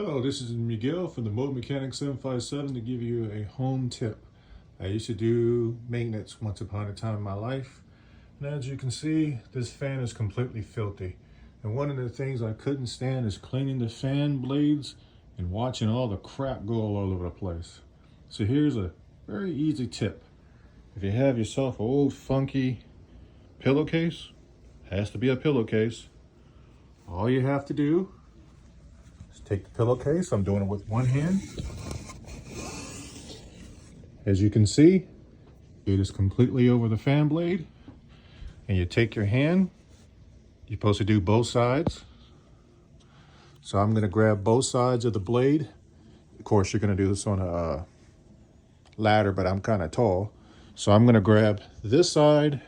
Hello, this is Miguel from the Mobilemechanic 757 to give you a home tip. I used to do maintenance once upon a time in my life, and as you can see, this fan is completely filthy. And one of the things I couldn't stand is cleaning the fan blades and watching all the crap go all over the place. So here's a very easy tip. If you have yourself an old funky pillowcase, has to be a pillowcase, all you have to do is take the pillowcase. I'm doing it with one hand. As you can see, it is completely over the fan blade. And you take your hand, you're supposed to do both sides. So I'm going to grab both sides of the blade. Of course, you're going to do this on a ladder, but I'm kind of tall. So I'm going to grab this side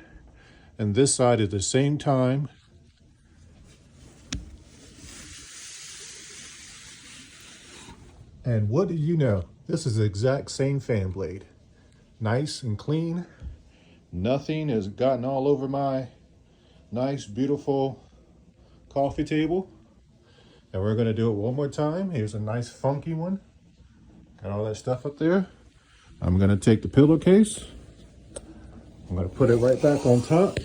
and this side at the same time. And what do you know? This is the exact same fan blade. Nice and clean. Nothing has gotten all over my nice, beautiful coffee table. And we're gonna do it one more time. Here's a nice funky one. Got all that stuff up there. I'm gonna take the pillowcase. I'm gonna put it right back on top.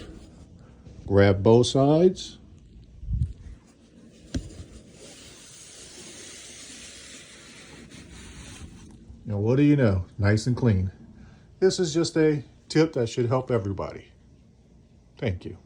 Grab both sides. Now, what do you know? Nice and clean. This is just a tip that should help everybody. Thank you.